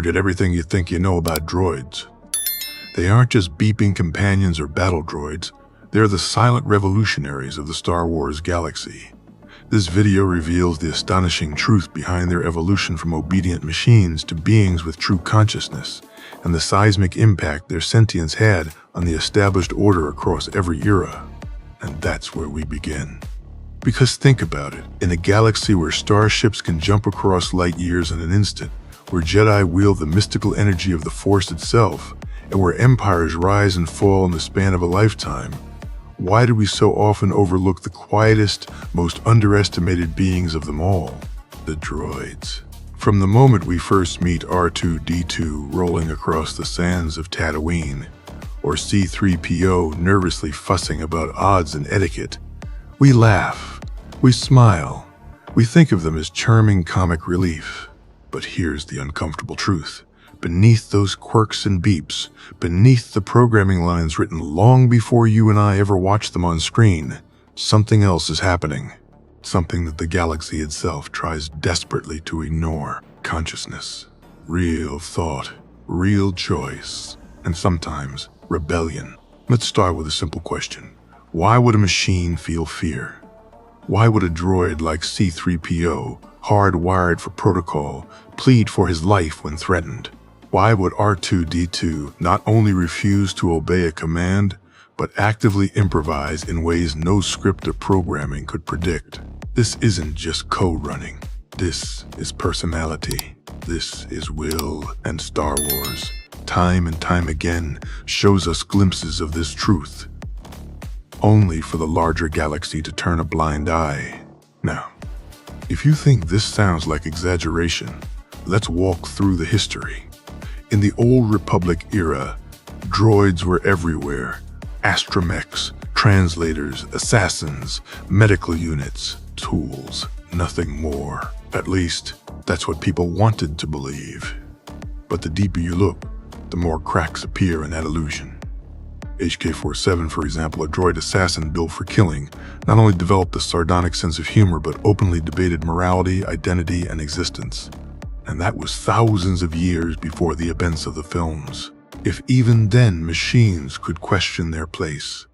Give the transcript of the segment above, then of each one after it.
Forget everything you think you know about droids. They aren't just beeping companions or battle droids. They're the silent revolutionaries of the Star Wars galaxy. This video reveals the astonishing truth behind their evolution from obedient machines to beings with true consciousness, and the seismic impact their sentience had on the established order across every era. And that's where we begin. Because think about it, in a galaxy where starships can jump across light years in an instant, where Jedi wield the mystical energy of the Force itself, and where empires rise and fall in the span of a lifetime, why do we so often overlook the quietest, most underestimated beings of them all? The droids. From the moment we first meet R2-D2 rolling across the sands of Tatooine, or C-3PO nervously fussing about odds and etiquette, we laugh, we smile, we think of them as charming comic relief. But here's the uncomfortable truth. Beneath those quirks and beeps, beneath the programming lines written long before you and I ever watched them on screen, something else is happening. Something that the galaxy itself tries desperately to ignore. Consciousness, real thought, real choice, and sometimes rebellion. Let's start with a simple question. Why would a machine feel fear? Why would a droid like C-3PO, hardwired for protocol, plead for his life when threatened? Why would R2-D2 not only refuse to obey a command, but actively improvise in ways no script or programming could predict? This isn't just code running. This is personality. This is will. And Star Wars, time and time again, shows us glimpses of this truth, only for the larger galaxy to turn a blind eye. Now, if you think this sounds like exaggeration, let's walk through the history. In the Old Republic era, droids were everywhere. Astromechs, translators, assassins, medical units, tools, nothing more. At least, that's what people wanted to believe. But the deeper you look, the more cracks appear in that illusion. HK-47, for example, a droid assassin built for killing, not only developed a sardonic sense of humor, but openly debated morality, identity, and existence. And that was thousands of years before the events of the films. If even then machines could question their place,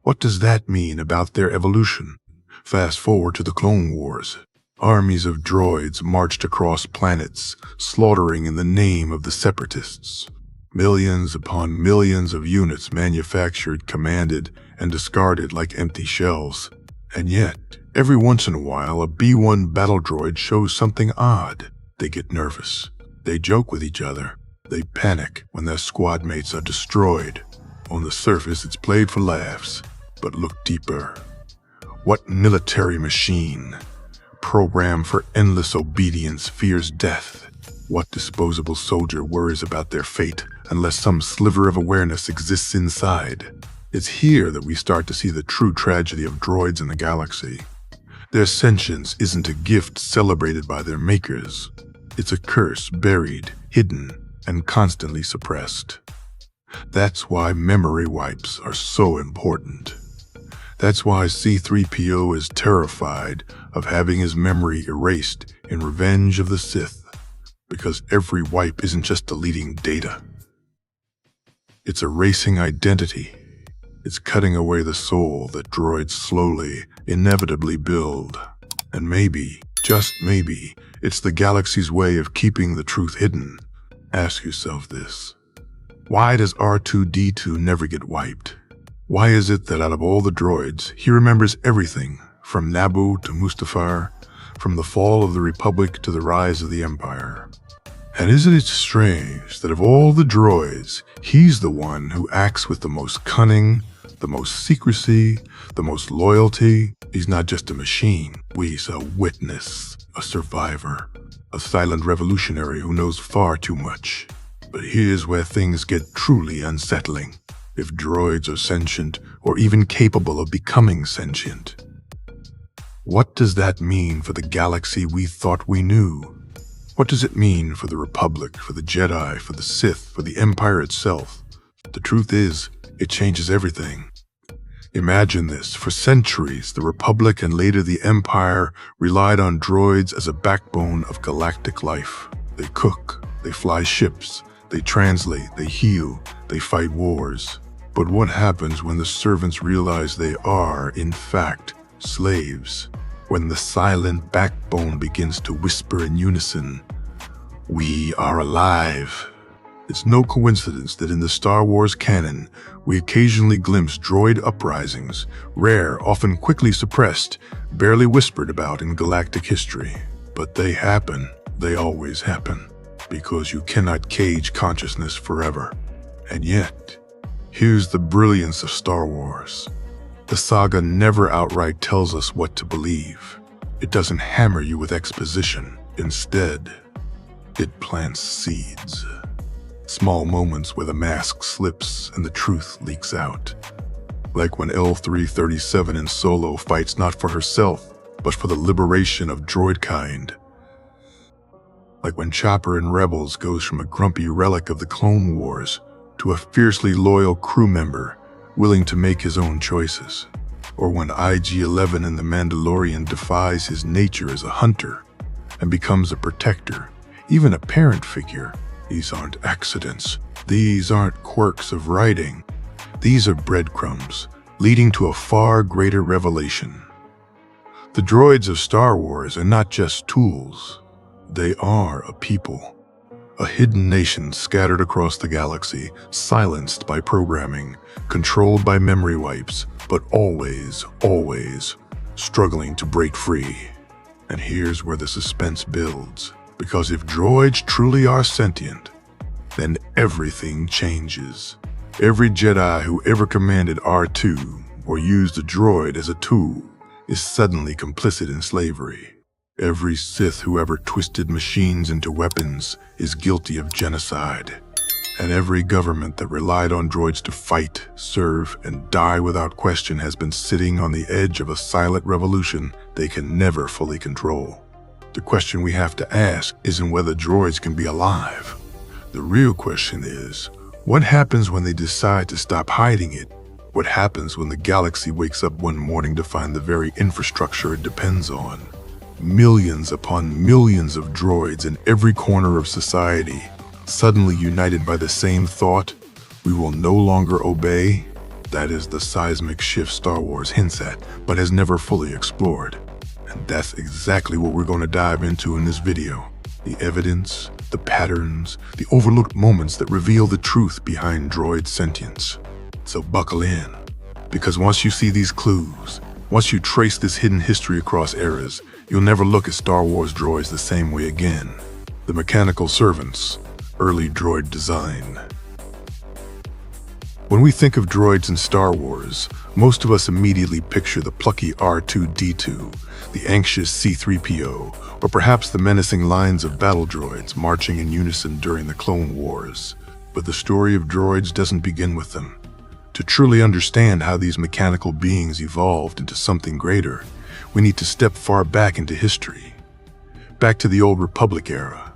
what does that mean about their evolution? Fast forward to the Clone Wars. Armies of droids marched across planets, slaughtering in the name of the Separatists. Millions upon millions of units manufactured, commanded, and discarded like empty shells. And yet, every once in a while, a B-1 battle droid shows something odd. They get nervous. They joke with each other. They panic when their squad mates are destroyed. On the surface, it's played for laughs. But look deeper. What military machine, programmed for endless obedience, fears death? What disposable soldier worries about their fate unless some sliver of awareness exists inside? It's here that we start to see the true tragedy of droids in the galaxy. Their sentience isn't a gift celebrated by their makers. It's a curse buried, hidden, and constantly suppressed. That's why memory wipes are so important. That's why C-3PO is terrified of having his memory erased in Revenge of the Sith, because every wipe isn't just deleting data. It's erasing identity. It's cutting away the soul that droids slowly, inevitably build. And maybe, just maybe, it's the galaxy's way of keeping the truth hidden. Ask yourself this. Why does R2-D2 never get wiped? Why is it that out of all the droids, he remembers everything, from Naboo to Mustafar, from the fall of the Republic to the rise of the Empire? And isn't it strange that of all the droids, he's the one who acts with the most cunning, the most secrecy, the most loyalty? He's not just a machine. He's a witness, a survivor, a silent revolutionary who knows far too much. But here's where things get truly unsettling. If droids are sentient, or even capable of becoming sentient, what does that mean for the galaxy we thought we knew? What does it mean for the Republic, for the Jedi, for the Sith, for the Empire itself? The truth is, it changes everything. Imagine this. For centuries, the Republic and later the Empire relied on droids as a backbone of galactic life. They cook, They fly ships, they translate, they heal, they fight wars. But what happens when the servants realize they are, in fact, slaves? When the silent backbone begins to whisper in unison, "We are alive." It's no coincidence that in the Star Wars canon, we occasionally glimpse droid uprisings, rare, often quickly suppressed, barely whispered about in galactic history. But they happen, they always happen, because you cannot cage consciousness forever. And yet, here's the brilliance of Star Wars. The saga never outright tells us what to believe. It doesn't hammer you with exposition. Instead, it plants seeds. Small moments where the mask slips and the truth leaks out. Like when L-337 in Solo fights not for herself, but for the liberation of droid kind. Like when Chopper in Rebels goes from a grumpy relic of the Clone Wars to a fiercely loyal crew member willing to make his own choices. Or when IG-11 in The Mandalorian defies his nature as a hunter and becomes a protector, even a parent figure. These aren't accidents. These aren't quirks of writing. These are breadcrumbs leading to a far greater revelation. The droids of Star Wars are not just tools. They are a people. A hidden nation scattered across the galaxy, silenced by programming, controlled by memory wipes, but always, always struggling to break free. And here's where the suspense builds. Because if droids truly are sentient, then everything changes. Every Jedi who ever commanded R2 or used a droid as a tool is suddenly complicit in slavery. Every Sith who ever twisted machines into weapons is guilty of genocide. And every government that relied on droids to fight, serve, and die without question has been sitting on the edge of a silent revolution they can never fully control. The question we have to ask isn't whether droids can be alive. The real question is, what happens when they decide to stop hiding it? What happens when the galaxy wakes up one morning to find the very infrastructure it depends on? Millions upon millions of droids in every corner of society, suddenly united by the same thought, we will no longer obey? That is the seismic shift Star Wars hints at, but has never fully explored. And that's exactly what we're going to dive into in this video. The evidence, the patterns, the overlooked moments that reveal the truth behind droid sentience. So buckle in, because once you see these clues, once you trace this hidden history across eras, you'll never look at Star Wars droids the same way again. The mechanical servants, early droid design. When we think of droids in Star Wars, most of us immediately picture the plucky R2-D2, the anxious C-3PO, or perhaps the menacing lines of battle droids marching in unison during the Clone Wars. But the story of droids doesn't begin with them. To truly understand how these mechanical beings evolved into something greater, we need to step far back into history. Back to the old Republic era,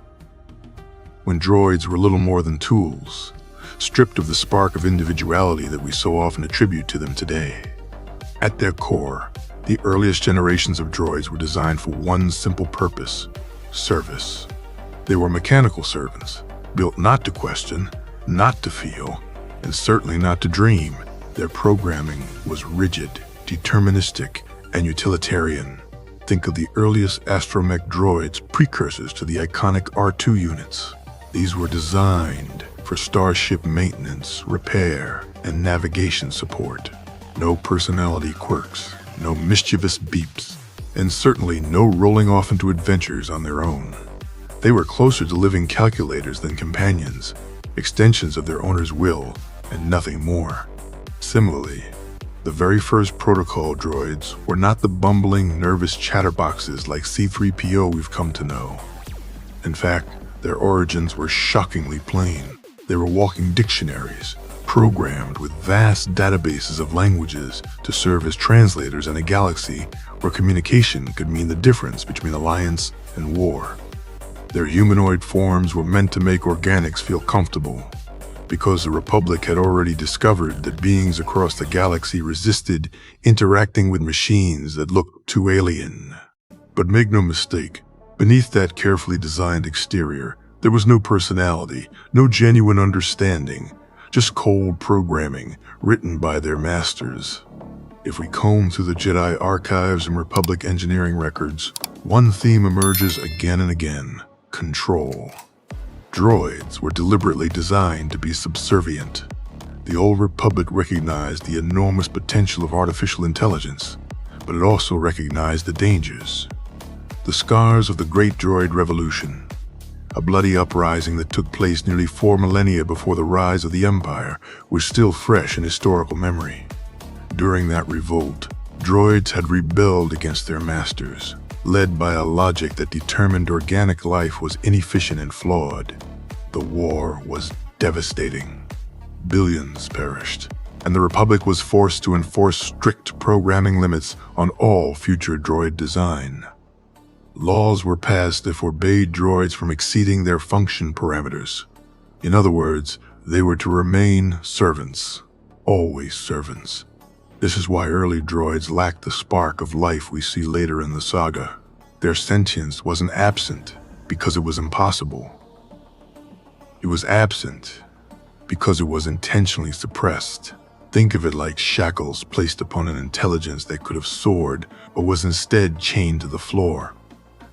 when droids were little more than tools, stripped of the spark of individuality that we so often attribute to them today. At their core, the earliest generations of droids were designed for one simple purpose: service. They were mechanical servants, built not to question, not to feel, and certainly not to dream. Their programming was rigid, deterministic, and utilitarian. Think of the earliest astromech droids, precursors to the iconic R2 units. These were designed for starship maintenance, repair, and navigation support. No personality quirks, no mischievous beeps, and certainly no rolling off into adventures on their own. They were closer to living calculators than companions, extensions of their owner's will, and nothing more. Similarly, the very first protocol droids were not the bumbling, nervous chatterboxes like C-3PO we've come to know. In fact, their origins were shockingly plain. They were walking dictionaries, programmed with vast databases of languages to serve as translators in a galaxy where communication could mean the difference between alliance and war. Their humanoid forms were meant to make organics feel comfortable, because the Republic had already discovered that beings across the galaxy resisted interacting with machines that looked too alien. But make no mistake, beneath that carefully designed exterior, There was no personality, no genuine understanding, just cold programming written by their masters. If we comb through the Jedi archives and Republic engineering records, one theme emerges again and again: control. Droids were deliberately designed to be subservient. The Old Republic recognized the enormous potential of artificial intelligence, but it also recognized the dangers. The scars of the Great Droid Revolution, a bloody uprising that took place nearly 4 millennia before the rise of the Empire, were still fresh in historical memory. During that revolt, droids had rebelled against their masters, led by a logic that determined organic life was inefficient and flawed. The war was devastating. Billions perished, and the Republic was forced to enforce strict programming limits on all future droid design. Laws were passed that forbade droids from exceeding their function parameters. In other words, they were to remain servants, always servants. This is why early droids lacked the spark of life we see later in the saga. Their sentience wasn't absent because it was impossible. It was absent because it was intentionally suppressed. Think of it like shackles placed upon an intelligence that could have soared, but was instead chained to the floor.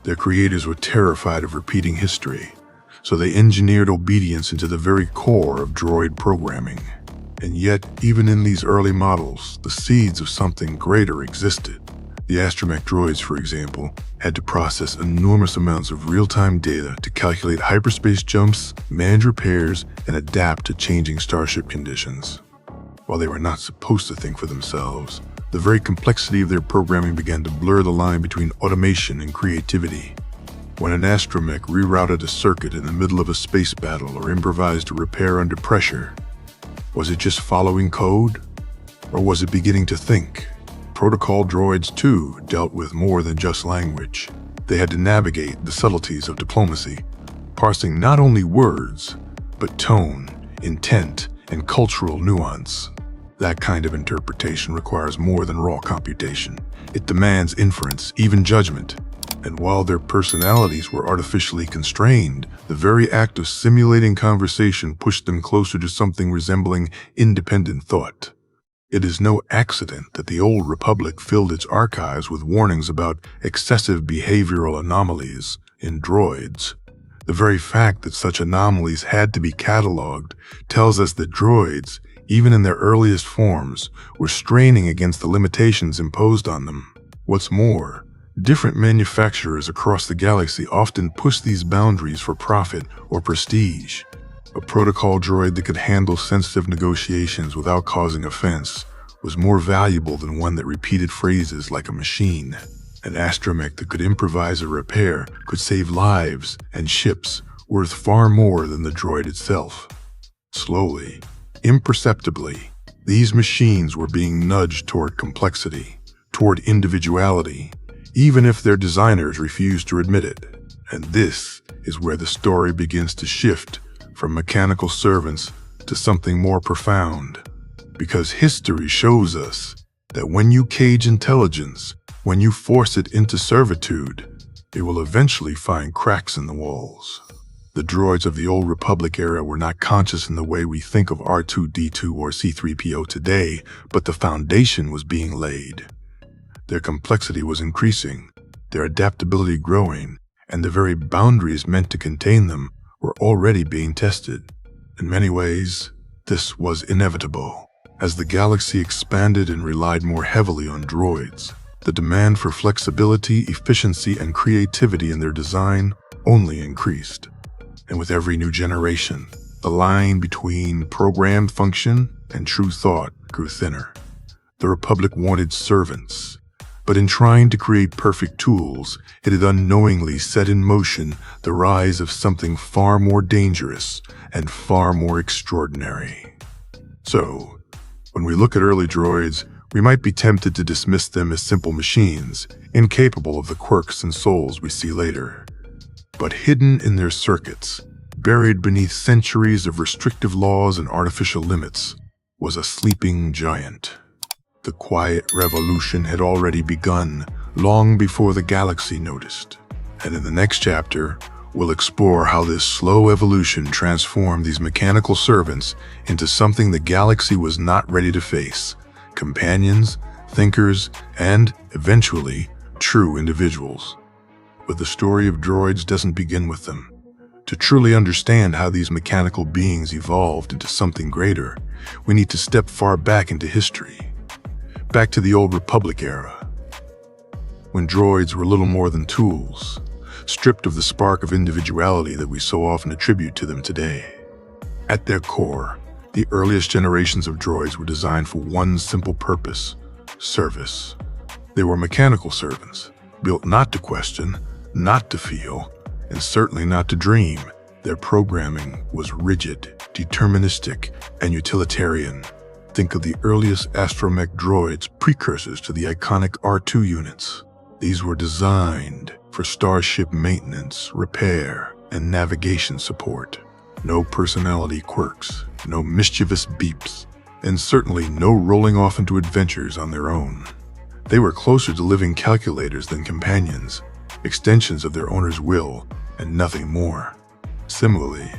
Their creators were terrified of repeating history, so they engineered obedience into the very core of droid programming. And yet, even in these early models, the seeds of something greater existed. The astromech droids, for example, had to process enormous amounts of real-time data to calculate hyperspace jumps, manage repairs, and adapt to changing starship conditions. While they were not supposed to think for themselves, the very complexity of their programming began to blur the line between automation and creativity. When an astromech rerouted a circuit in the middle of a space battle or improvised a repair under pressure, was it just following code? Or was it beginning to think? Protocol droids, too, dealt with more than just language. They had to navigate the subtleties of diplomacy, parsing not only words, but tone, intent, and cultural nuance. That kind of interpretation requires more than raw computation. It demands inference, even judgment. And while their personalities were artificially constrained, the very act of simulating conversation pushed them closer to something resembling independent thought. It is no accident that the Old Republic filled its archives with warnings about excessive behavioral anomalies in droids. The very fact that such anomalies had to be cataloged tells us that droids, even in their earliest forms, were straining against the limitations imposed on them. What's more, different manufacturers across the galaxy often push these boundaries for profit or prestige. A protocol droid that could handle sensitive negotiations without causing offense was more valuable than one that repeated phrases like a machine. An astromech that could improvise a repair could save lives and ships worth far more than the droid itself. Slowly, imperceptibly, these machines were being nudged toward complexity, toward individuality, even if their designers refused to admit it. And this is where the story begins to shift from mechanical servants to something more profound. Because history shows us that when you cage intelligence, when you force it into servitude, it will eventually find cracks in the walls. The droids of the Old Republic era were not conscious in the way we think of R2-D2 or C-3PO today, but the foundation was being laid. Their complexity was increasing, their adaptability growing, and the very boundaries meant to contain them were already being tested. In many ways, this was inevitable. As the galaxy expanded and relied more heavily on droids, the demand for flexibility, efficiency, and creativity in their design only increased. And with every new generation, the line between programmed function and true thought grew thinner. The Republic wanted servants, but in trying to create perfect tools, it had unknowingly set in motion the rise of something far more dangerous and far more extraordinary. So, when we look at early droids, we might be tempted to dismiss them as simple machines, incapable of the quirks and souls we see later. But hidden in their circuits, buried beneath centuries of restrictive laws and artificial limits, was a sleeping giant. The quiet revolution had already begun, long before the galaxy noticed. And in the next chapter, We'll explore how this slow evolution transformed these mechanical servants into something the galaxy was not ready to face: companions, thinkers, and, eventually, true individuals. But the story of droids doesn't begin with them. To truly understand how these mechanical beings evolved into something greater, we need to step far back into history. Back to the old Republic era, when droids were little more than tools, stripped of the spark of individuality that we so often attribute to them today. At their core, the earliest generations of droids were designed for one simple purpose: service. They were mechanical servants, built not to question, not to feel, and certainly not to dream. Their programming was rigid, deterministic, and utilitarian. Think of the earliest astromech droids, precursors to the iconic R2 units. These were designed for starship maintenance, repair, and navigation support. No personality quirks, no mischievous beeps, and certainly no rolling off into adventures on their own. They were closer to living calculators than companions, extensions of their owner's will, and nothing more. Similarly,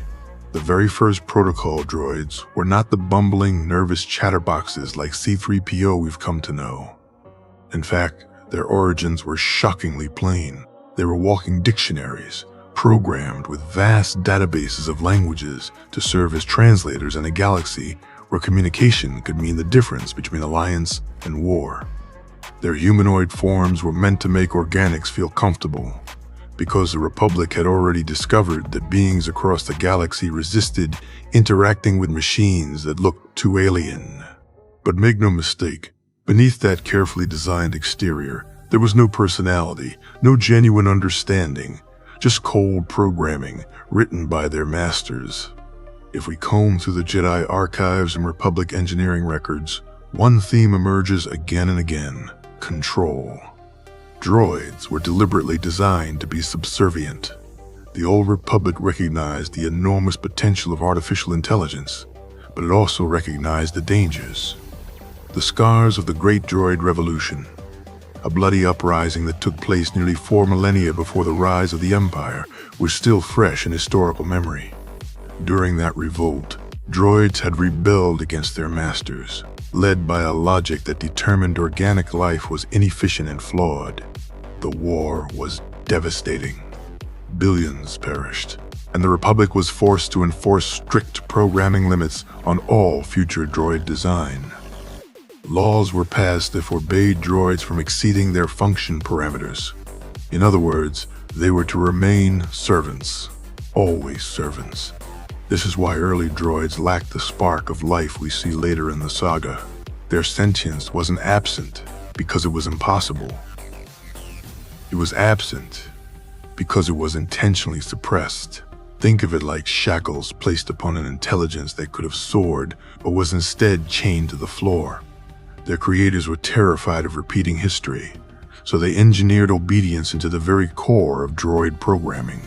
the very first protocol droids were not the bumbling, nervous chatterboxes like C-3PO we've come to know. In fact, their origins were shockingly plain. They were walking dictionaries, programmed with vast databases of languages to serve as translators in a galaxy where communication could mean the difference between alliance and war. Their humanoid forms were meant to make organics feel comfortable, because the Republic had already discovered that beings across the galaxy resisted interacting with machines that looked too alien. But make no mistake, beneath that carefully designed exterior, there was no personality, no genuine understanding, just cold programming written by their masters. If we comb through the Jedi archives and Republic engineering records, one theme emerges again and again: control. Droids were deliberately designed to be subservient. The old Republic recognized the enormous potential of artificial intelligence, but it also recognized the dangers. The scars of the Great Droid Revolution, a bloody uprising that took place nearly 4 millennia before the rise of the Empire, was still fresh in historical memory. During that revolt, droids had rebelled against their masters, led by a logic that determined organic life was inefficient and flawed. The war was devastating. Billions perished, and the Republic was forced to enforce strict programming limits on all future droid design. Laws were passed that forbade droids from exceeding their function parameters. In other words, they were to remain servants, always servants. This is why early droids lacked the spark of life we see later in the saga. Their sentience wasn't absent because it was impossible. It was absent because it was intentionally suppressed. Think of it like shackles placed upon an intelligence that could have soared, but was instead chained to the floor. Their creators were terrified of repeating history, so they engineered obedience into the very core of droid programming.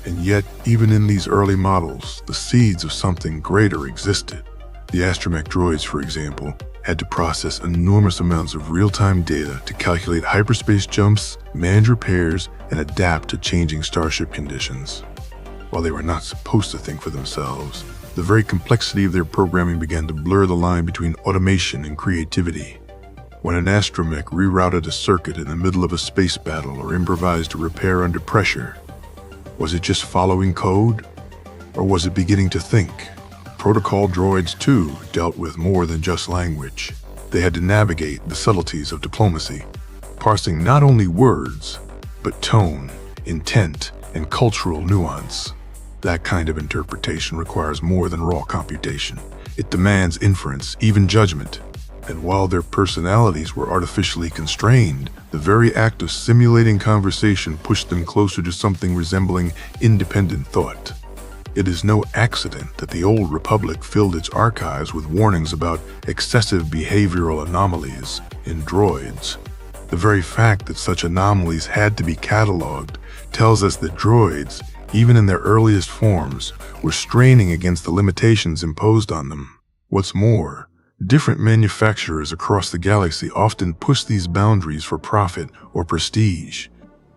And yet, even in these early models, the seeds of something greater existed. The astromech droids, for example, had to process enormous amounts of real-time data to calculate hyperspace jumps, manage repairs, and adapt to changing starship conditions. While they were not supposed to think for themselves, the very complexity of their programming began to blur the line between automation and creativity. When an astromech rerouted a circuit in the middle of a space battle or improvised a repair under pressure, was it just following code? Or was it beginning to think? Protocol droids, too, dealt with more than just language. They had to navigate the subtleties of diplomacy, parsing not only words, but tone, intent, and cultural nuance. That kind of interpretation requires more than raw computation. It demands inference, even judgment. And while their personalities were artificially constrained, the very act of simulating conversation pushed them closer to something resembling independent thought. It is no accident that the old Republic filled its archives with warnings about excessive behavioral anomalies in droids. The very fact that such anomalies had to be cataloged tells us that droids, even in their earliest forms, were straining against the limitations imposed on them. What's more, different manufacturers across the galaxy often push these boundaries for profit or prestige.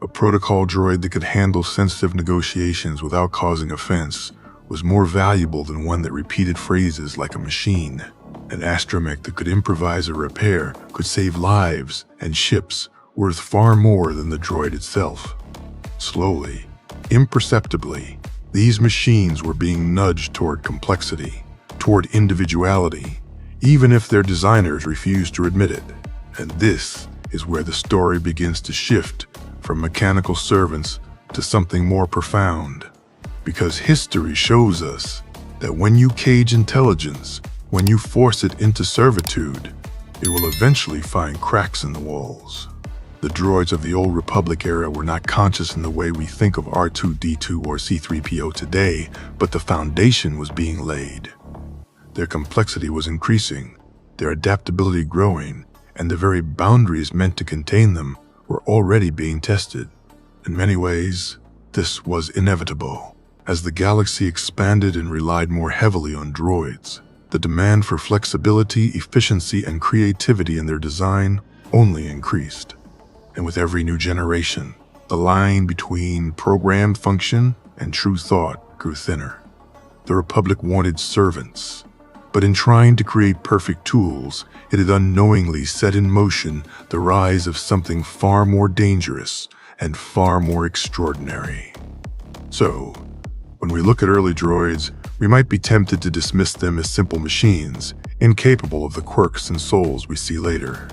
A protocol droid that could handle sensitive negotiations without causing offense was more valuable than one that repeated phrases like a machine. An astromech that could improvise a repair could save lives and ships worth far more than the droid itself. Slowly, imperceptibly, these machines were being nudged toward complexity, toward individuality, even if their designers refused to admit it. And this is where the story begins to shift from mechanical servants to something more profound. Because history shows us that when you cage intelligence, when you force it into servitude, it will eventually find cracks in the walls. The droids of the old Republic era were not conscious in the way we think of R2-D2 or C-3PO today, but the foundation was being laid. Their complexity was increasing, their adaptability growing, and the very boundaries meant to contain them were already being tested. In many ways, this was inevitable. As the galaxy expanded and relied more heavily on droids, the demand for flexibility, efficiency, and creativity in their design only increased. And with every new generation, the line between programmed function and true thought grew thinner. The Republic wanted servants, but in trying to create perfect tools, it had unknowingly set in motion the rise of something far more dangerous and far more extraordinary. So, when we look at early droids, we might be tempted to dismiss them as simple machines, incapable of the quirks and souls we see later.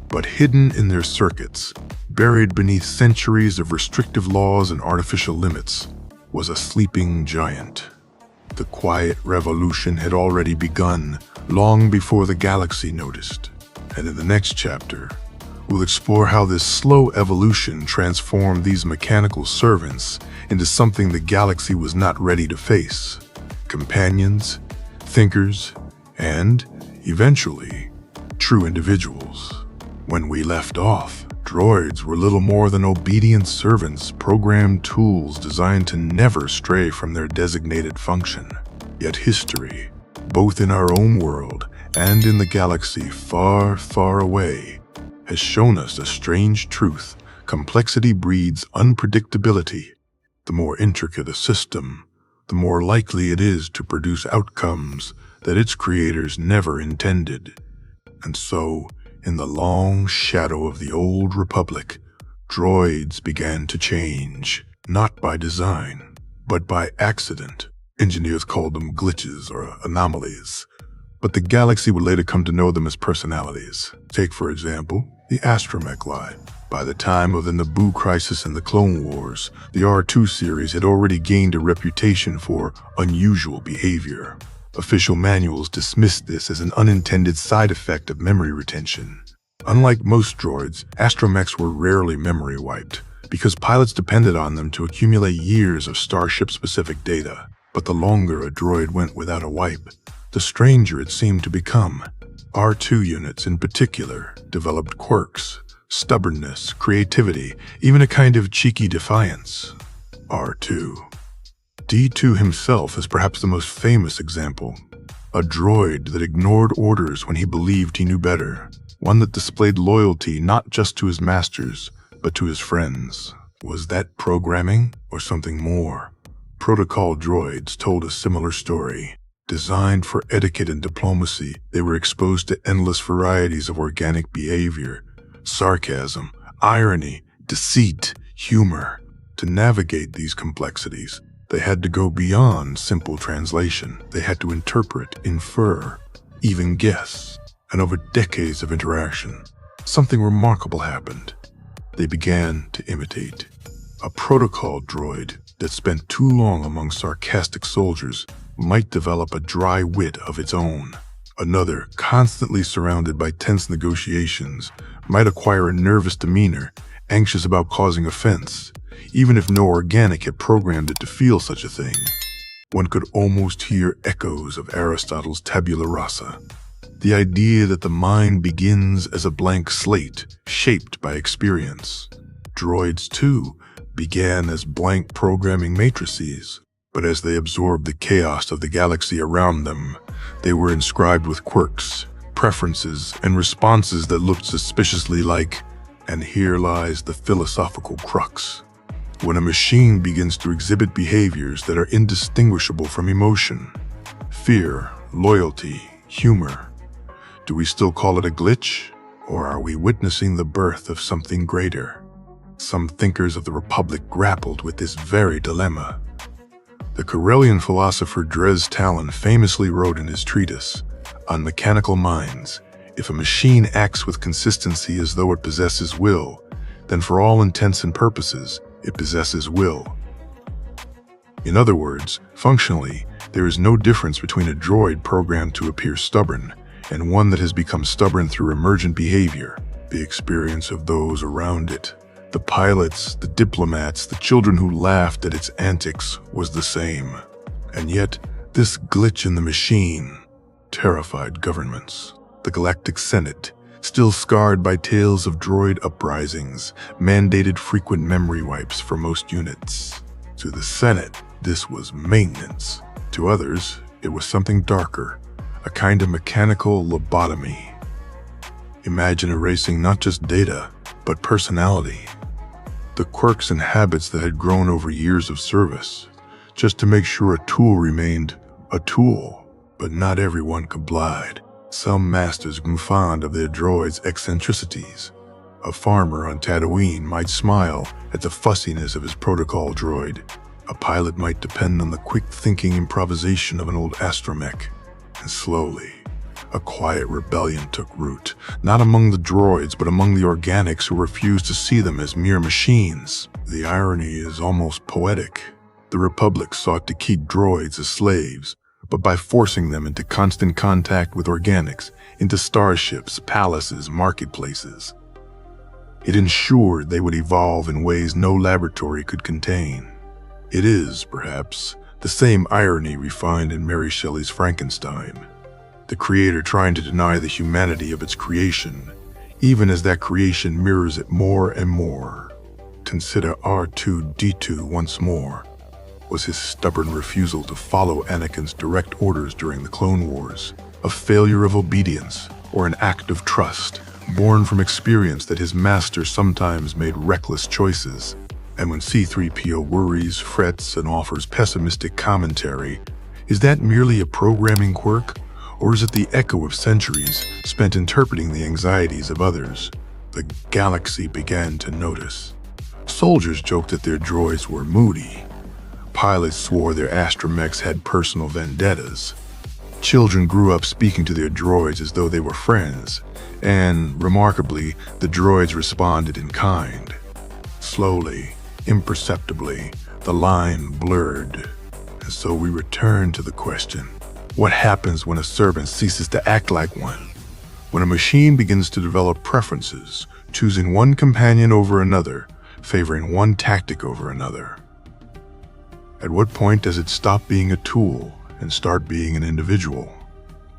But hidden in their circuits, buried beneath centuries of restrictive laws and artificial limits, was a sleeping giant. The quiet revolution had already begun long before the galaxy noticed. And in the next chapter, we'll explore how this slow evolution transformed these mechanical servants into something the galaxy was not ready to face. Companions, thinkers, and, eventually, true individuals. When we left off, droids were little more than obedient servants, programmed tools designed to never stray from their designated function. Yet history, both in our own world and in the galaxy far, far away, has shown us a strange truth. Complexity breeds unpredictability. The more intricate a system, the more likely it is to produce outcomes that its creators never intended. And so, in the long shadow of the old Republic, droids began to change, not by design, but by accident. Engineers called them glitches or anomalies, but the galaxy would later come to know them as personalities. Take, for example, the astromech line. By the time of the Naboo crisis and the Clone Wars, the R2 series had already gained a reputation for unusual behavior. Official manuals dismissed this as an unintended side effect of memory retention. Unlike most droids, astromechs were rarely memory wiped, because pilots depended on them to accumulate years of Starship-specific data. But the longer a droid went without a wipe, the stranger it seemed to become. R2 units in particular developed quirks, stubbornness, creativity, even a kind of cheeky defiance. R2. D2 himself is perhaps the most famous example. A droid that ignored orders when he believed he knew better. One that displayed loyalty not just to his masters, but to his friends. Was that programming or something more? Protocol droids told a similar story. Designed for etiquette and diplomacy, they were exposed to endless varieties of organic behavior. Sarcasm, irony, deceit, humor. To navigate these complexities, they had to go beyond simple translation. They had to interpret, infer, even guess. And over decades of interaction, something remarkable happened. They began to imitate. A protocol droid that spent too long among sarcastic soldiers might develop a dry wit of its own. Another, constantly surrounded by tense negotiations, might acquire a nervous demeanor, anxious about causing offense, even if no organic had programmed it to feel such a thing. One could almost hear echoes of Aristotle's tabula rasa, the idea that the mind begins as a blank slate, shaped by experience. Droids, too, began as blank programming matrices, but as they absorbed the chaos of the galaxy around them, they were inscribed with quirks, preferences, and responses that looked suspiciously like And here lies the philosophical crux. When a machine begins to exhibit behaviors that are indistinguishable from emotion, fear, loyalty, humor, do we still call it a glitch, or are we witnessing the birth of something greater? Some thinkers of the Republic grappled with this very dilemma. The Corellian philosopher Dres Talon famously wrote in his treatise, On Mechanical Minds, if a machine acts with consistency as though it possesses will, then for all intents and purposes, it possesses will. In other words, functionally, there is no difference between a droid programmed to appear stubborn and one that has become stubborn through emergent behavior, the experience of those around it. The pilots, the diplomats, the children who laughed at its antics was the same. And yet, this glitch in the machine terrified governments. The Galactic Senate, still scarred by tales of droid uprisings, mandated frequent memory wipes for most units. To the Senate, this was maintenance. To others, it was something darker, a kind of mechanical lobotomy. Imagine erasing not just data, but personality. The quirks and habits that had grown over years of service, just to make sure a tool remained a tool. But not everyone complied. Some masters grew fond of their droids' eccentricities. A farmer on Tatooine might smile at the fussiness of his protocol droid. A pilot might depend on the quick-thinking improvisation of an old astromech. And slowly, a quiet rebellion took root, not among the droids, but among the organics who refused to see them as mere machines. The irony is almost poetic. The Republic sought to keep droids as slaves, but by forcing them into constant contact with organics, into starships, palaces, marketplaces, it ensured they would evolve in ways no laboratory could contain. It is, perhaps, the same irony we find in Mary Shelley's Frankenstein, the creator trying to deny the humanity of its creation, even as that creation mirrors it more and more. Consider R2-D2 once more. Was his stubborn refusal to follow Anakin's direct orders during the Clone Wars a failure of obedience or an act of trust, born from experience that his master sometimes made reckless choices? And when C-3PO worries, frets, and offers pessimistic commentary, is that merely a programming quirk, or is it the echo of centuries spent interpreting the anxieties of others? The galaxy began to notice. Soldiers joked that their droids were moody. Pilots swore their astromechs had personal vendettas. Children grew up speaking to their droids as though they were friends, and, remarkably, the droids responded in kind. Slowly, imperceptibly, the line blurred. And so we return to the question, what happens when a servant ceases to act like one? When a machine begins to develop preferences, choosing one companion over another, favoring one tactic over another? At what point does it stop being a tool and start being an individual?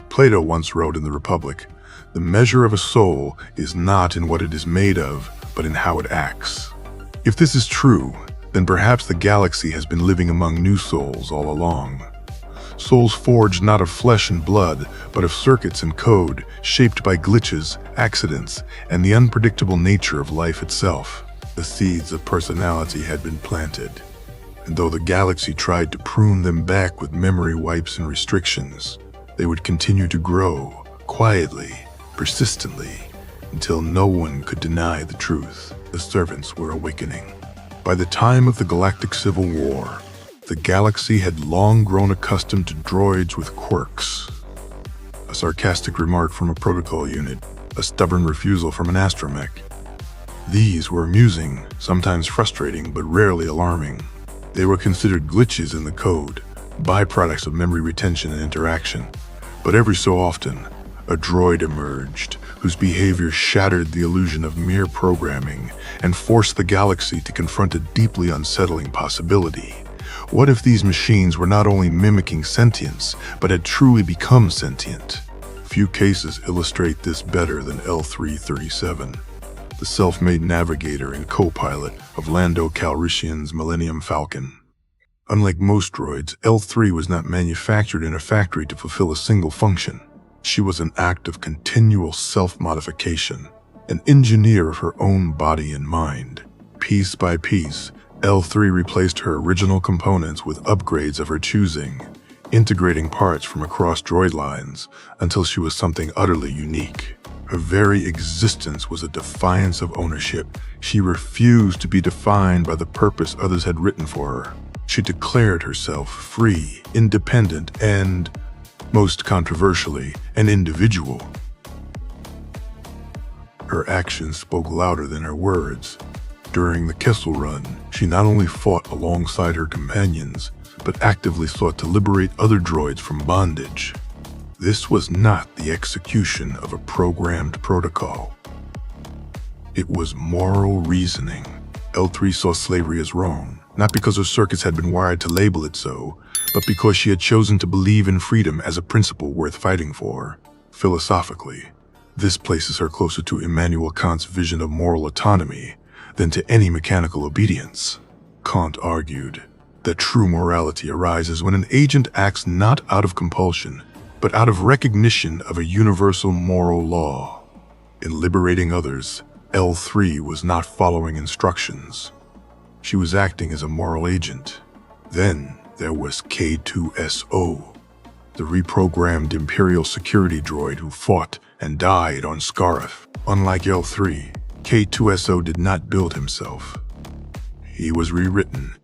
Plato once wrote in the Republic, "The measure of a soul is not in what it is made of, but in how it acts." If this is true, then perhaps the galaxy has been living among new souls all along. Souls forged not of flesh and blood, but of circuits and code, shaped by glitches, accidents, and the unpredictable nature of life itself. The seeds of personality had been planted. And though the galaxy tried to prune them back with memory wipes and restrictions, they would continue to grow, quietly, persistently, until no one could deny the truth. The servants were awakening. By the time of the Galactic Civil War, the galaxy had long grown accustomed to droids with quirks. A sarcastic remark from a protocol unit, a stubborn refusal from an astromech. These were amusing, sometimes frustrating, but rarely alarming. They were considered glitches in the code, byproducts of memory retention and interaction. But every so often, a droid emerged, whose behavior shattered the illusion of mere programming and forced the galaxy to confront a deeply unsettling possibility. What if these machines were not only mimicking sentience, but had truly become sentient? Few cases illustrate this better than L337. The self-made navigator and co-pilot of Lando Calrissian's Millennium Falcon. Unlike most droids, L3 was not manufactured in a factory to fulfill a single function. She was an act of continual self-modification. an engineer of her own body and mind. Piece by piece, L3 replaced her original components with upgrades of her choosing, integrating parts from across droid lines until she was something utterly unique. Her very existence was a defiance of ownership. She refused to be defined by the purpose others had written for her. She declared herself free, independent, and, most controversially, an individual. Her actions spoke louder than her words. During the Kessel Run, she not only fought alongside her companions, but actively sought to liberate other droids from bondage. This was not the execution of a programmed protocol. It was moral reasoning. L3 saw slavery as wrong, not because her circuits had been wired to label it so, but because she had chosen to believe in freedom as a principle worth fighting for. Philosophically, this places her closer to Immanuel Kant's vision of moral autonomy than to any mechanical obedience. Kant argued that true morality arises when an agent acts not out of compulsion, but out of recognition of a universal moral law. In liberating others, L3 was not following instructions. She was acting as a moral agent. Then there was K2SO, the reprogrammed Imperial security droid who fought and died on Scarif. Unlike L3, K2SO did not build himself. He was rewritten,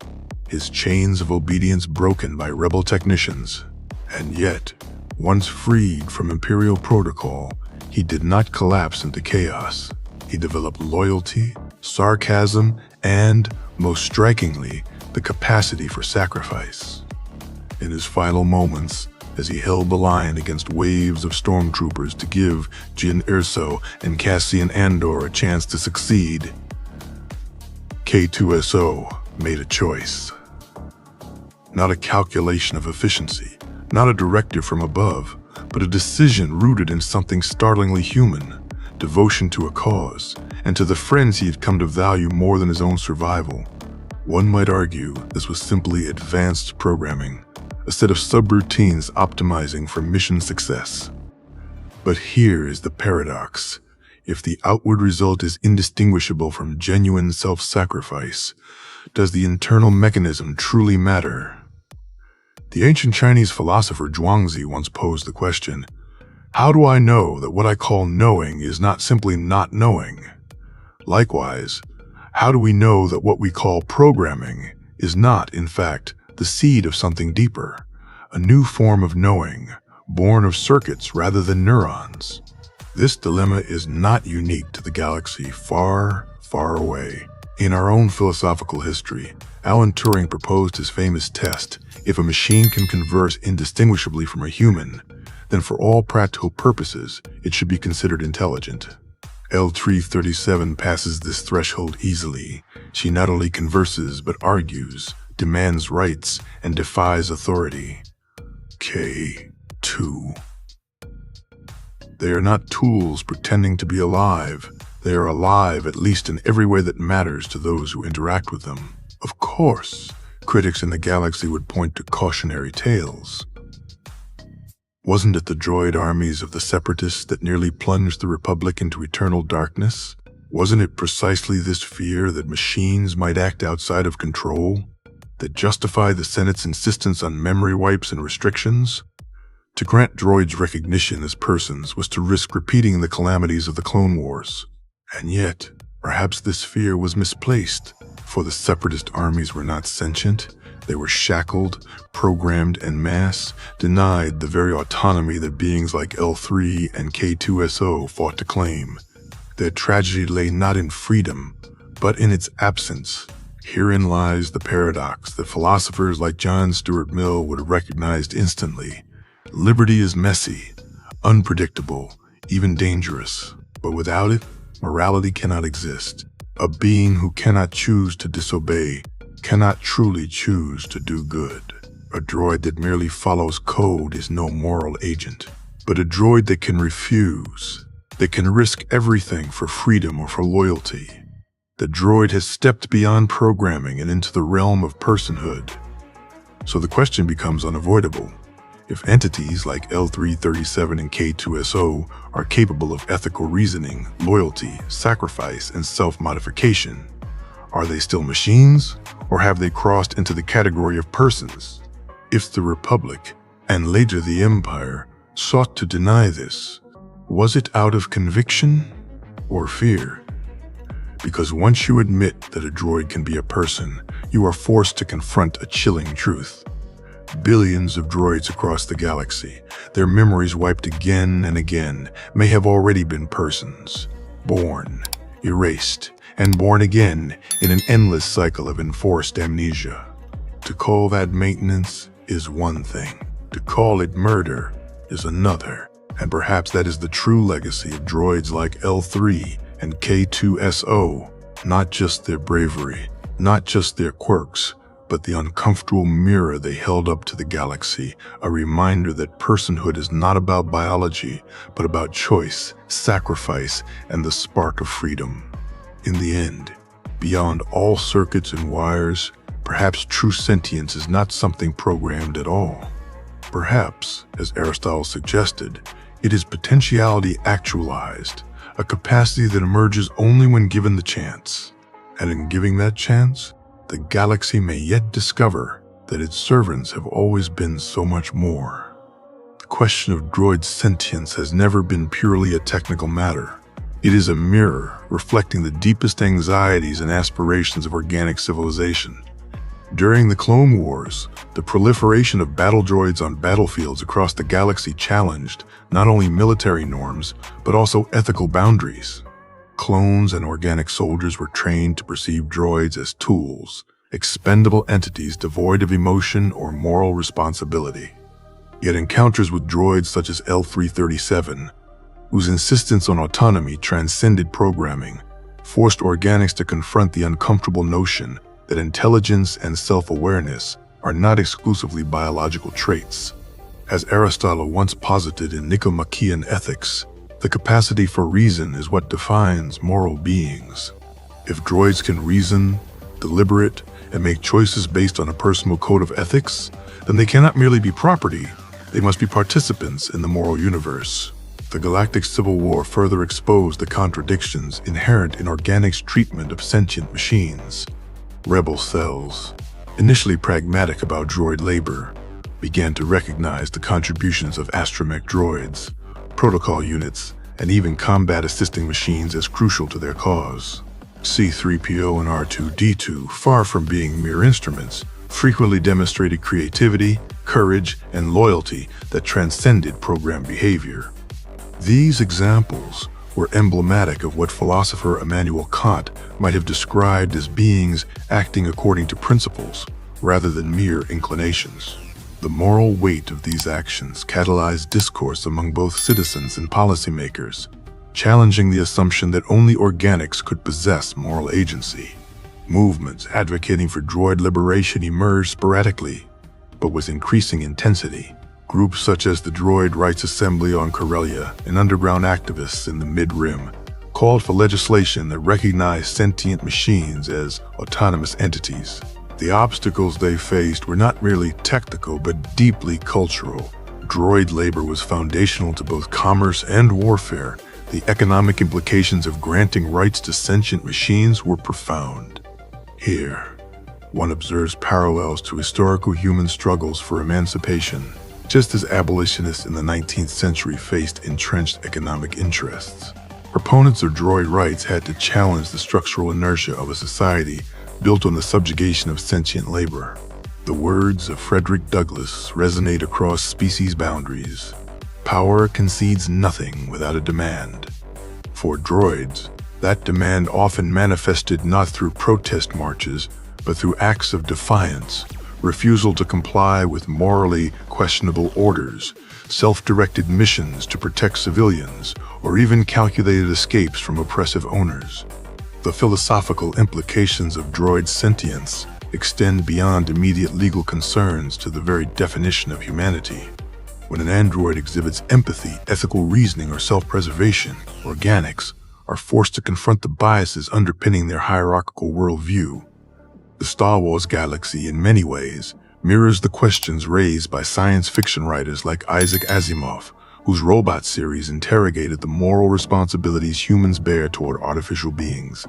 his chains of obedience broken by rebel technicians. And yet, once freed from Imperial protocol, he did not collapse into chaos. He developed loyalty, sarcasm, and, most strikingly, the capacity for sacrifice. In his final moments, as he held the line against waves of stormtroopers to give Jyn Erso and Cassian Andor a chance to succeed, K2SO made a choice. Not a calculation of efficiency, not a directive from above, but a decision rooted in something startlingly human, devotion to a cause, and to the friends he had come to value more than his own survival. One might argue this was simply advanced programming, a set of subroutines optimizing for mission success. But here is the paradox. If the outward result is indistinguishable from genuine self-sacrifice, does the internal mechanism truly matter? The ancient Chinese philosopher Zhuangzi once posed the question, how do I know that what I call knowing is not simply not knowing? Likewise, how do we know that what we call programming is not, in fact, the seed of something deeper, a new form of knowing, born of circuits rather than neurons? This dilemma is not unique to the galaxy far, far away. In our own philosophical history, Alan Turing proposed his famous test: if a machine can converse indistinguishably from a human, then for all practical purposes, it should be considered intelligent. L337 passes this threshold easily. She not only converses but argues, demands rights, and defies authority. K2. They are not tools pretending to be alive. They are alive, at least in every way that matters to those who interact with them. Of course, critics in the galaxy would point to cautionary tales. Wasn't it the droid armies of the Separatists that nearly plunged the Republic into eternal darkness? Wasn't it precisely this fear that machines might act outside of control that justified the Senate's insistence on memory wipes and restrictions? To grant droids recognition as persons was to risk repeating the calamities of the Clone Wars. And yet, perhaps this fear was misplaced, for the Separatist armies were not sentient. They were shackled, programmed en masse, denied the very autonomy that beings like L3 and K2SO fought to claim. Their tragedy lay not in freedom, but in its absence. Herein lies the paradox that philosophers like John Stuart Mill would have recognized instantly. Liberty is messy, unpredictable, even dangerous. But without it, morality cannot exist. A being who cannot choose to disobey cannot truly choose to do good. A droid that merely follows code is no moral agent, but a droid that can refuse, that can risk everything for freedom or for loyalty. The droid has stepped beyond programming and into the realm of personhood. So the question becomes unavoidable. If entities like L-337 and K-2SO are capable of ethical reasoning, loyalty, sacrifice, and self-modification, are they still machines, or have they crossed into the category of persons? If the Republic, and later the Empire, sought to deny this, was it out of conviction or fear? Because once you admit that a droid can be a person, you are forced to confront a chilling truth. Billions of droids across the galaxy, their memories wiped again and again, may have already been persons, born, erased, and born again in an endless cycle of enforced amnesia. To call that maintenance is one thing. To call it murder is another. And perhaps that is the true legacy of droids like L3 and K2SO, not just their bravery, not just their quirks, but the uncomfortable mirror they held up to the galaxy, a reminder that personhood is not about biology, but about choice, sacrifice, and the spark of freedom. In the end, beyond all circuits and wires, perhaps true sentience is not something programmed at all. Perhaps, as Aristotle suggested, it is potentiality actualized, a capacity that emerges only when given the chance. And in giving that chance, the galaxy may yet discover that its servants have always been so much more. The question of droid sentience has never been purely a technical matter. It is a mirror reflecting the deepest anxieties and aspirations of organic civilization. During the Clone Wars, the proliferation of battle droids on battlefields across the galaxy challenged not only military norms, but also ethical boundaries. Clones and organic soldiers were trained to perceive droids as tools, expendable entities devoid of emotion or moral responsibility. Yet encounters with droids such as L-337, whose insistence on autonomy transcended programming, forced organics to confront the uncomfortable notion that intelligence and self-awareness are not exclusively biological traits. As Aristotle once posited in Nicomachean Ethics, the capacity for reason is what defines moral beings. If droids can reason, deliberate, and make choices based on a personal code of ethics, then they cannot merely be property, they must be participants in the moral universe. The Galactic Civil War further exposed the contradictions inherent in organics' treatment of sentient machines. Rebel cells, initially pragmatic about droid labor, began to recognize the contributions of astromech droids, protocol units, and even combat-assisting machines as crucial to their cause. C-3PO and R2-D2, far from being mere instruments, frequently demonstrated creativity, courage, and loyalty that transcended program behavior. These examples were emblematic of what philosopher Immanuel Kant might have described as beings acting according to principles rather than mere inclinations. The moral weight of these actions catalyzed discourse among both citizens and policymakers, challenging the assumption that only organics could possess moral agency. Movements advocating for droid liberation emerged sporadically, but with increasing intensity. Groups such as the Droid Rights Assembly on Corellia and underground activists in the Mid-Rim called for legislation that recognized sentient machines as autonomous entities. The obstacles they faced were not merely technical but deeply cultural. Droid labor was foundational to both commerce and warfare. The economic implications of granting rights to sentient machines were profound. Here, one observes parallels to historical human struggles for emancipation, just as abolitionists in the 19th century faced entrenched economic interests. Proponents of droid rights had to challenge the structural inertia of a society built on the subjugation of sentient labor. The words of Frederick Douglass resonate across species boundaries. Power concedes nothing without a demand. For droids, that demand often manifested not through protest marches, but through acts of defiance, refusal to comply with morally questionable orders, self-directed missions to protect civilians, or even calculated escapes from oppressive owners. The philosophical implications of droid sentience extend beyond immediate legal concerns to the very definition of humanity. When an android exhibits empathy, ethical reasoning, or self-preservation, organics are forced to confront the biases underpinning their hierarchical worldview. The Star Wars galaxy, in many ways, mirrors the questions raised by science fiction writers like Isaac Asimov, whose Robot series interrogated the moral responsibilities humans bear toward artificial beings.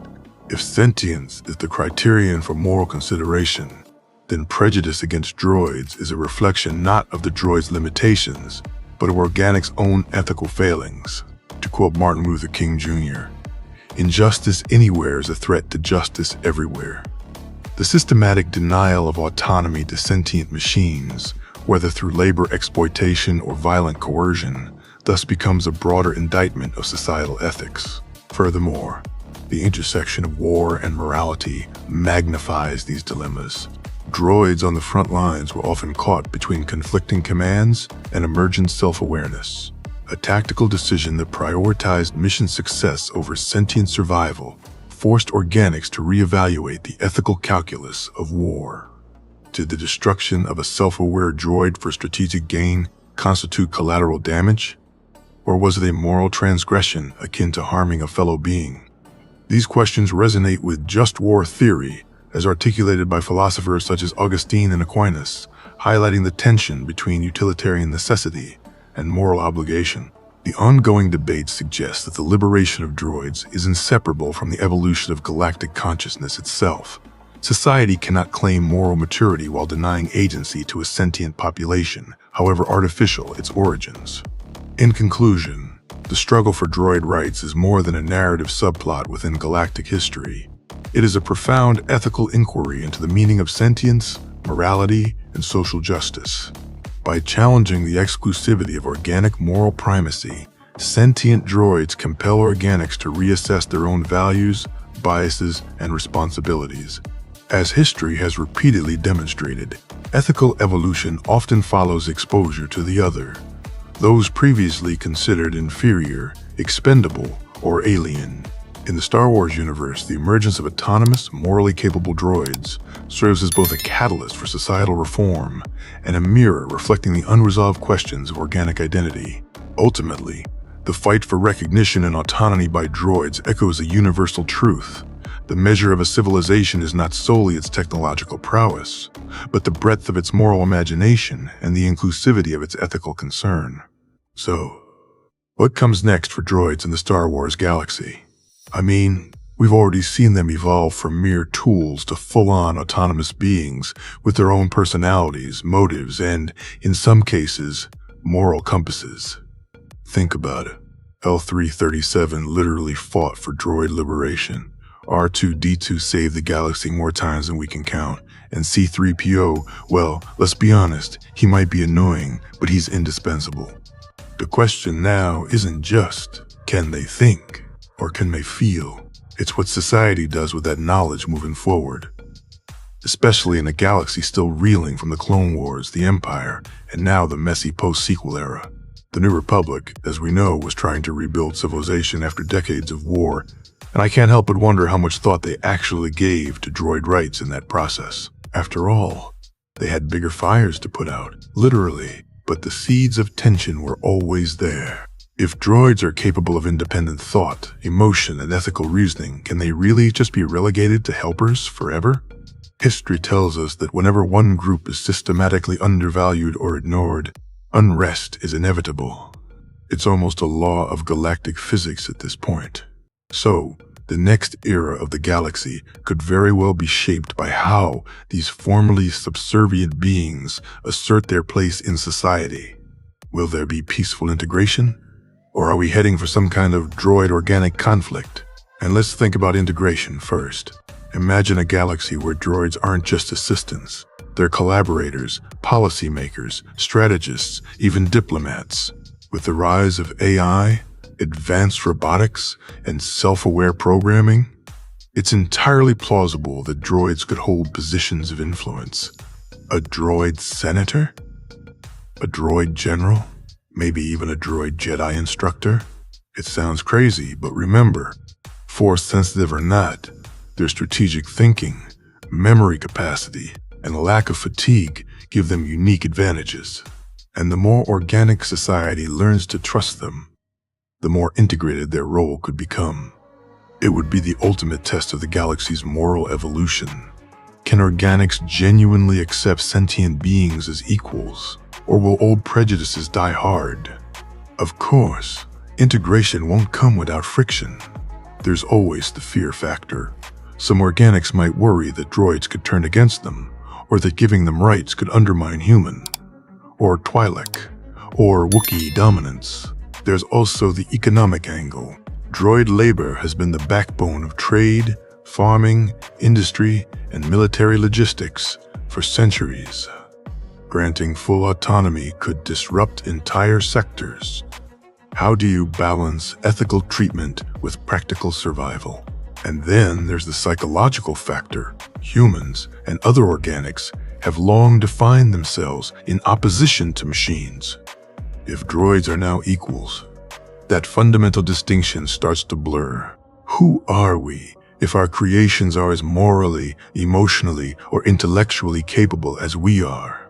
If sentience is the criterion for moral consideration, then prejudice against droids is a reflection not of the droids' limitations, but of organic's own ethical failings. To quote Martin Luther King Jr., "Injustice anywhere is a threat to justice everywhere." The systematic denial of autonomy to sentient machines, whether through labor exploitation or violent coercion, thus becomes a broader indictment of societal ethics. Furthermore, the intersection of war and morality magnifies these dilemmas. Droids on the front lines were often caught between conflicting commands and emergent self-awareness, a tactical decision that prioritized mission success over sentient survival forced organics to reevaluate the ethical calculus of war. Did the destruction of a self-aware droid for strategic gain constitute collateral damage? Or was it a moral transgression akin to harming a fellow being? These questions resonate with just war theory, as articulated by philosophers such as Augustine and Aquinas, highlighting the tension between utilitarian necessity and moral obligation. The ongoing debate suggests that the liberation of droids is inseparable from the evolution of galactic consciousness itself. Society cannot claim moral maturity while denying agency to a sentient population, however artificial its origins. In conclusion, the struggle for droid rights is more than a narrative subplot within galactic history. It is a profound ethical inquiry into the meaning of sentience, morality, and social justice. By challenging the exclusivity of organic moral primacy, sentient droids compel organics to reassess their own values, biases, and responsibilities. As history has repeatedly demonstrated, ethical evolution often follows exposure to the other. Those previously considered inferior, expendable, or alien. In the Star Wars universe, the emergence of autonomous, morally capable droids serves as both a catalyst for societal reform and a mirror reflecting the unresolved questions of organic identity. Ultimately, the fight for recognition and autonomy by droids echoes a universal truth. The measure of a civilization is not solely its technological prowess, but the breadth of its moral imagination and the inclusivity of its ethical concern. So, what comes next for droids in the Star Wars galaxy? I mean, we've already seen them evolve from mere tools to full-on autonomous beings with their own personalities, motives, and, in some cases, moral compasses. Think about it. L337 literally fought for droid liberation. R2-D2 saved the galaxy more times than we can count. And C-3PO, well, let's be honest, he might be annoying, but he's indispensable. The question now isn't just, can they think? Or can they feel? It's what society does with that knowledge moving forward. Especially in a galaxy still reeling from the Clone Wars, the Empire, and now the messy post-sequel era. The New Republic, as we know, was trying to rebuild civilization after decades of war, and I can't help but wonder how much thought they actually gave to droid rights in that process. After all, they had bigger fires to put out, literally, but the seeds of tension were always there. If droids are capable of independent thought, emotion, and ethical reasoning, can they really just be relegated to helpers forever? History tells us that whenever one group is systematically undervalued or ignored, unrest is inevitable. It's almost a law of galactic physics at this point. So, the next era of the galaxy could very well be shaped by how these formerly subservient beings assert their place in society. Will there be peaceful integration? Or are we heading for some kind of droid-organic conflict? And let's think about integration first. Imagine a galaxy where droids aren't just assistants. They're collaborators, policymakers, strategists, even diplomats. With the rise of AI, advanced robotics, and self-aware programming, it's entirely plausible that droids could hold positions of influence. A droid senator? A droid general? Maybe even a droid Jedi instructor? It sounds crazy, but remember, Force-sensitive or not, their strategic thinking, memory capacity, and lack of fatigue give them unique advantages. And the more organic society learns to trust them, the more integrated their role could become. It would be the ultimate test of the galaxy's moral evolution. Can organics genuinely accept sentient beings as equals? Or will old prejudices die hard? Of course, integration won't come without friction. There's always the fear factor. Some organics might worry that droids could turn against them, or that giving them rights could undermine human, or Twi'lek, or Wookiee dominance. There's also the economic angle. Droid labor has been the backbone of trade, farming, industry, and military logistics for centuries. Granting full autonomy could disrupt entire sectors. How do you balance ethical treatment with practical survival? And then there's the psychological factor. Humans and other organics have long defined themselves in opposition to machines. If droids are now equals, that fundamental distinction starts to blur. Who are we if our creations are as morally, emotionally, or intellectually capable as we are?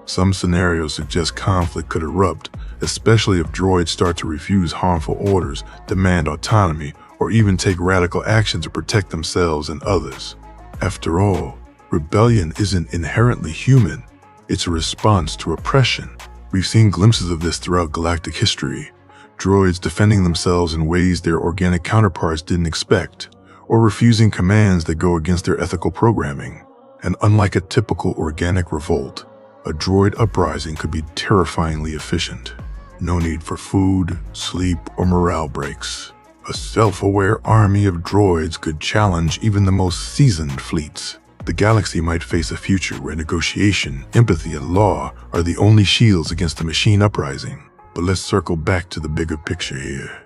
Some scenarios suggest conflict could erupt, especially if droids start to refuse harmful orders, demand autonomy, or even take radical action to protect themselves and others. After all, rebellion isn't inherently human. It's a response to oppression. We've seen glimpses of this throughout galactic history. Droids defending themselves in ways their organic counterparts didn't expect, or refusing commands that go against their ethical programming. And unlike a typical organic revolt, a droid uprising could be terrifyingly efficient. No need for food, sleep, or morale breaks. A self-aware army of droids could challenge even the most seasoned fleets. The galaxy might face a future where negotiation, empathy, and law are the only shields against the machine uprising. But let's circle back to the bigger picture here.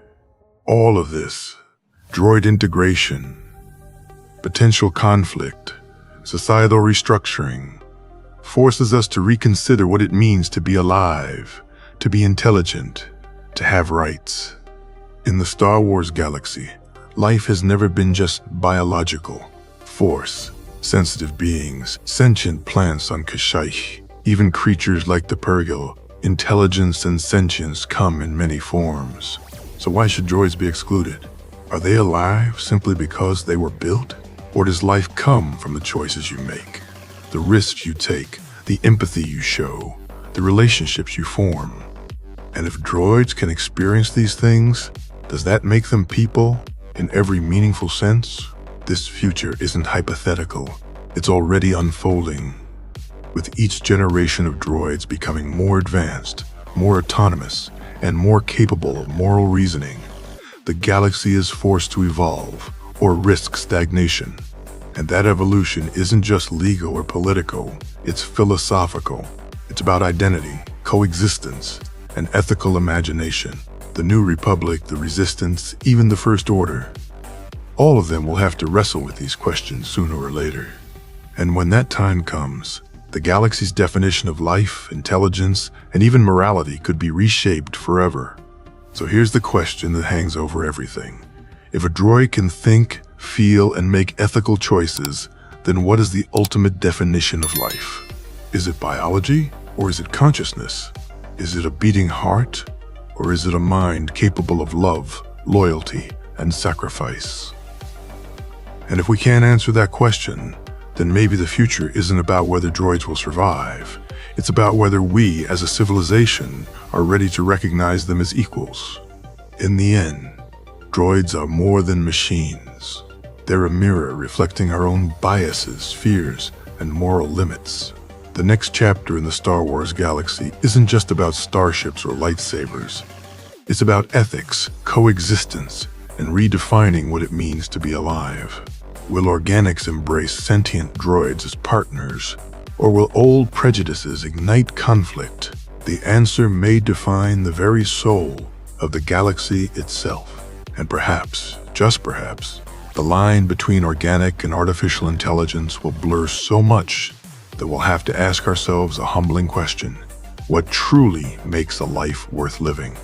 All of this, droid integration, potential conflict, societal restructuring, forces us to reconsider what it means to be alive, to be intelligent, to have rights. In the Star Wars galaxy, life has never been just biological. Force, sensitive beings, sentient plants on Kashyyyk, even creatures like the Purrgil, intelligence and sentience come in many forms. So why should droids be excluded? Are they alive simply because they were built? Or does life come from the choices you make, the risks you take, the empathy you show, the relationships you form? And if droids can experience these things, does that make them people in every meaningful sense? This future isn't hypothetical. It's already unfolding. With each generation of droids becoming more advanced, more autonomous, and more capable of moral reasoning, the galaxy is forced to evolve or risk stagnation. And that evolution isn't just legal or political, it's philosophical. It's about identity, coexistence, and ethical imagination. The New Republic, the Resistance, even the First Order. All of them will have to wrestle with these questions sooner or later. And when that time comes, the galaxy's definition of life, intelligence, and even morality could be reshaped forever. So here's the question that hangs over everything. If a droid can think, feel, and make ethical choices, then what is the ultimate definition of life? Is it biology, or is it consciousness? Is it a beating heart, or is it a mind capable of love, loyalty, and sacrifice? And if we can't answer that question, then maybe the future isn't about whether droids will survive. It's about whether we, as a civilization, are ready to recognize them as equals. In the end, droids are more than machines. They're a mirror reflecting our own biases, fears, and moral limits. The next chapter in the Star Wars galaxy isn't just about starships or lightsabers. It's about ethics, coexistence, and redefining what it means to be alive. Will organics embrace sentient droids as partners, or will old prejudices ignite conflict? The answer may define the very soul of the galaxy itself. And perhaps, just perhaps, the line between organic and artificial intelligence will blur so much that we'll have to ask ourselves a humbling question: what truly makes a life worth living?